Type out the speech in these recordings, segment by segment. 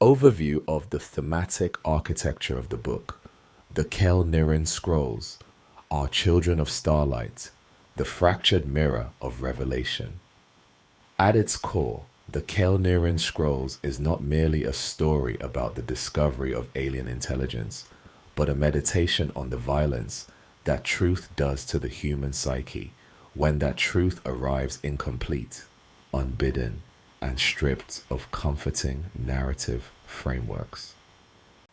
Overview of the thematic architecture of the book. The Kael'Nyrin Scrolls are children of Starlight, the fractured mirror of revelation. At its core, the Kael'Nyrin Scrolls is not merely a story about the discovery of alien intelligence, but a meditation on the violence that truth does to the human psyche when that truth arrives incomplete, unbidden, and stripped of comforting narrative frameworks.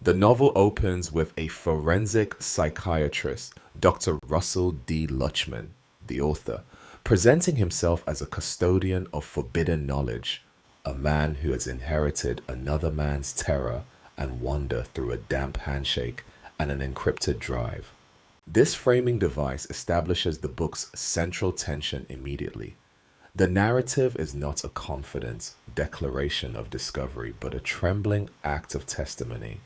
The novel opens with a forensic psychiatrist, Dr. Russell D. Lutchman, the author, presenting himself as a custodian of forbidden knowledge, a man who has inherited another man's terror and wonder through a damp handshake and an encrypted drive. This framing device establishes the book's central tension immediately. The narrative is not a confident declaration of discovery, but a trembling act of testimony.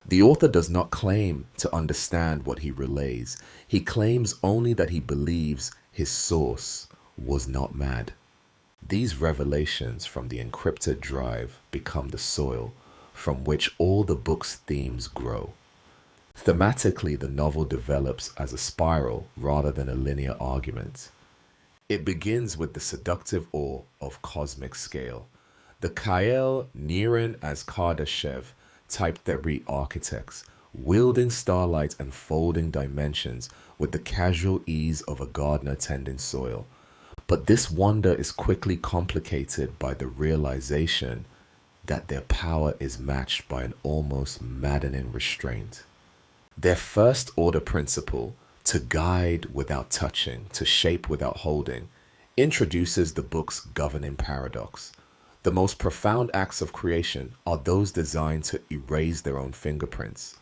The author does not claim to understand what he relays. He claims only that he believes his source was not mad. These revelations from the encrypted drive become the soil from which all the book's themes grow. Thematically, the novel develops as a spiral rather than a linear argument. It begins with the seductive awe of cosmic scale. The Kael'Nyrin as Kardashev type theory architects, wielding starlight and folding dimensions with the casual ease of a gardener tending soil. But this wonder is quickly complicated by the realization that their power is matched by an almost maddening restraint. Their first order principle, to guide without touching, to shape without holding, introduces the book's governing paradox. The most profound acts of creation are those designed to erase their own fingerprints.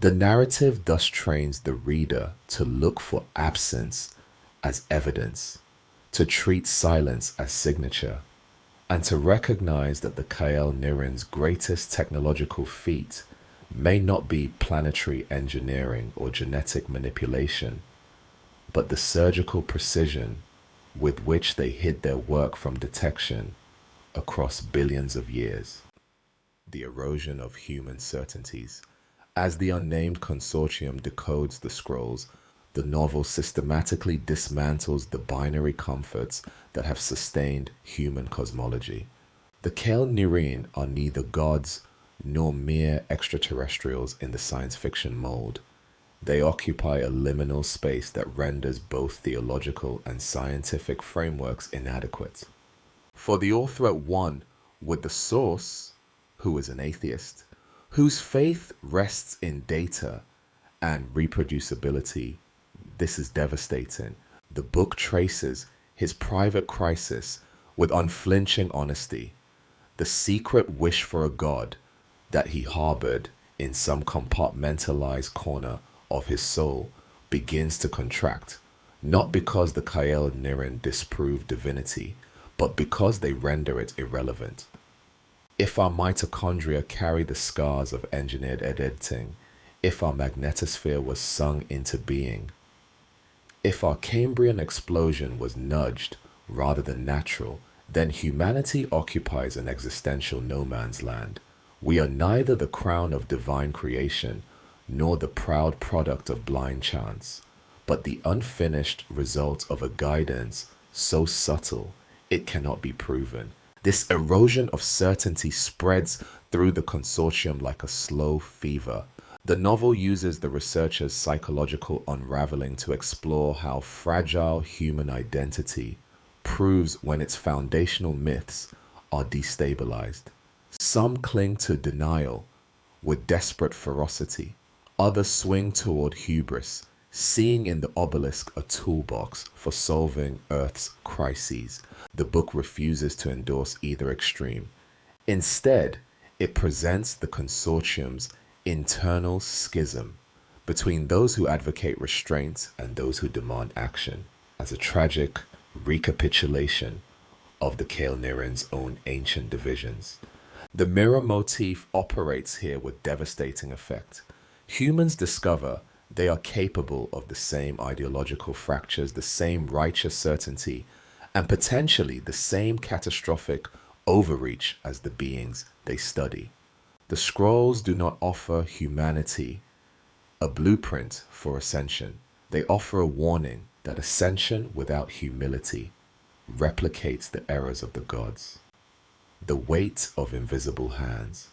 The narrative thus trains the reader to look for absence as evidence, to treat silence as signature, and to recognize that the Kael'Nyrin's greatest technological feat may not be planetary engineering or genetic manipulation, but the surgical precision with which they hid their work from detection across billions of years. The erosion of human certainties. As the unnamed consortium decodes the scrolls, the novel systematically dismantles the binary comforts that have sustained human cosmology. The Kael'Nyrin are neither gods nor mere extraterrestrials in the science fiction mold. They occupy a liminal space that renders both theological and scientific frameworks inadequate. For the author at one with the source, who is an atheist, whose faith rests in data and reproducibility, this is devastating. The book traces his private crisis with unflinching honesty. The secret wish for a god that he harbored in some compartmentalized corner of his soul begins to contract, not because the Kael'Nyrin disprove divinity, but because they render it irrelevant. If our mitochondria carry the scars of engineered editing, if our magnetosphere was sung into being, if our Cambrian explosion was nudged rather than natural, then humanity occupies an existential no man's land. We are neither the crown of divine creation nor the proud product of blind chance, but the unfinished result of a guidance so subtle it cannot be proven. This erosion of certainty spreads through the consortium like a slow fever. The novel uses the researcher's psychological unraveling to explore how fragile human identity proves when its foundational myths are destabilized. Some cling to denial with desperate ferocity. Others swing toward hubris, seeing in the obelisk a toolbox for solving Earth's crises. The book refuses to endorse either extreme. Instead, it presents the consortium's internal schism between those who advocate restraint and those who demand action as a tragic recapitulation of the Kael'Nyrin's own ancient divisions. The mirror motif operates here with devastating effect. Humans discover they are capable of the same ideological fractures, the same righteous certainty, and potentially the same catastrophic overreach as the beings they study. The scrolls do not offer humanity a blueprint for ascension. They offer a warning that ascension without humility replicates the errors of the gods. The weight of invisible hands.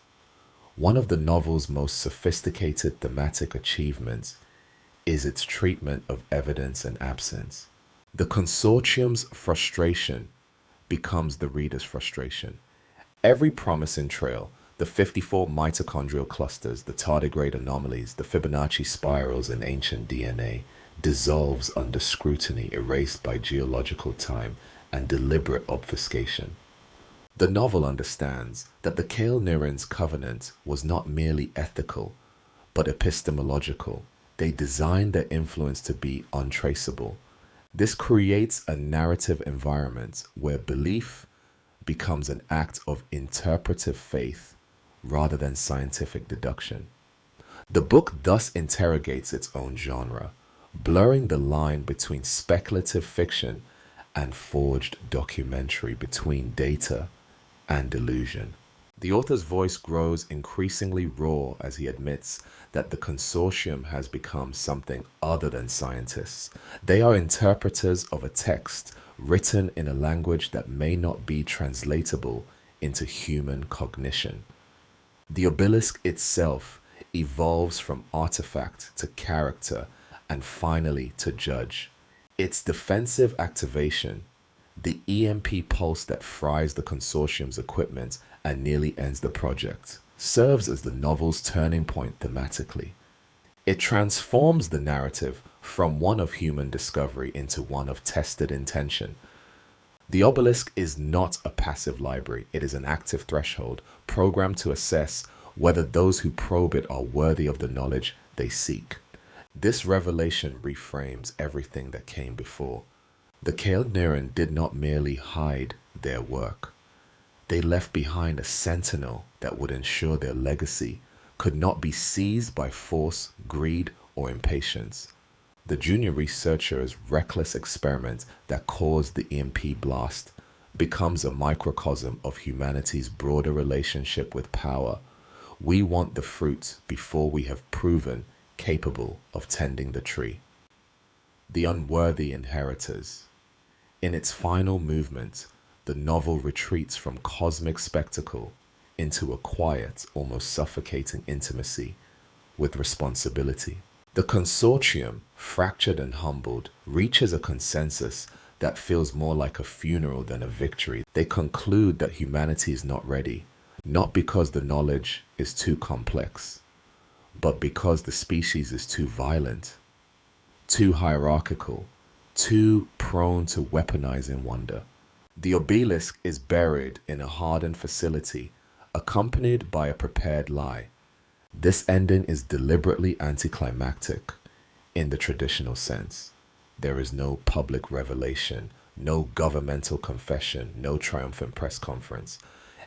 One of the novel's most sophisticated thematic achievements is its treatment of evidence and absence. The consortium's frustration becomes the reader's frustration. Every promising trail, the 54 mitochondrial clusters, the tardigrade anomalies, the Fibonacci spirals in ancient DNA, dissolves under scrutiny, erased by geological time and deliberate obfuscation. The novel understands that the Kael'Nyrin's covenant was not merely ethical, but epistemological. They designed their influence to be untraceable. This creates a narrative environment where belief becomes an act of interpretive faith rather than scientific deduction. The book thus interrogates its own genre, blurring the line between speculative fiction and forged documentary, between data and illusion. The author's voice grows increasingly raw as he admits that the consortium has become something other than scientists. They are interpreters of a text written in a language that may not be translatable into human cognition. The obelisk itself evolves from artifact to character and finally to judge. Its defensive activation, the EMP pulse that fries the consortium's equipment and nearly ends the project, serves as the novel's turning point thematically. It transforms the narrative from one of human discovery into one of tested intention. The obelisk is not a passive library, it is an active threshold programmed to assess whether those who probe it are worthy of the knowledge they seek. This revelation reframes everything that came before. The Kael'Nyrin did not merely hide their work. They left behind a sentinel that would ensure their legacy could not be seized by force, greed, or impatience. The junior researcher's reckless experiment that caused the EMP blast becomes a microcosm of humanity's broader relationship with power. We want the fruit before we have proven capable of tending the tree. The unworthy inheritors. In its final movement, the novel retreats from cosmic spectacle into a quiet, almost suffocating intimacy with responsibility. The consortium, fractured and humbled, reaches a consensus that feels more like a funeral than a victory. They conclude that humanity is not ready, not because the knowledge is too complex, but because the species is too violent, too hierarchical, too prone to weaponizing wonder. The obelisk is buried in a hardened facility, accompanied by a prepared lie. This ending is deliberately anticlimactic in the traditional sense. There is no public revelation, no governmental confession, no triumphant press conference.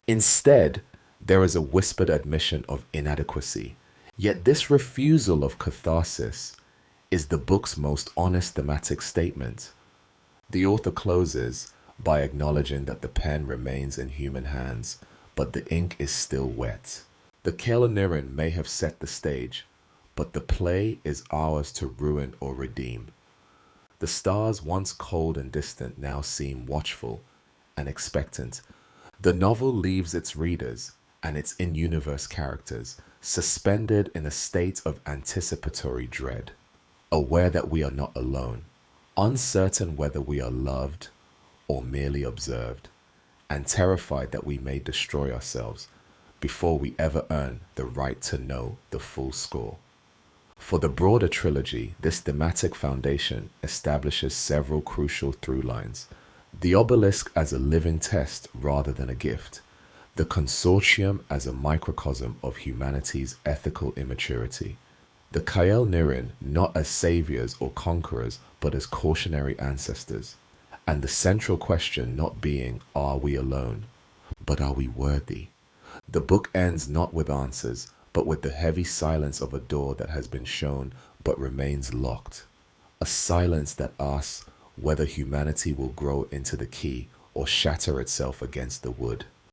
Instead, there is a whispered admission of inadequacy. Yet this refusal of catharsis is the book's most honest thematic statement. The author closes by acknowledging that the pen remains in human hands, but the ink is still wet. The Kael'Nyrin may have set the stage, but the play is ours to ruin or redeem. The stars, once cold and distant, now seem watchful and expectant. The novel leaves its readers and its in-universe characters suspended in a state of anticipatory dread, aware that we are not alone, uncertain whether we are loved or merely observed, and terrified that we may destroy ourselves before we ever earn the right to know the full score. For the broader trilogy, this thematic foundation establishes several crucial through lines. The obelisk as a living test rather than a gift. The consortium as a microcosm of humanity's ethical immaturity. The Kael'Nyrin not as saviors or conquerors, but as cautionary ancestors. And the central question not being, are we alone, but are we worthy? The book ends not with answers, but with the heavy silence of a door that has been shown but remains locked. A silence that asks whether humanity will grow into the key or shatter itself against the wood.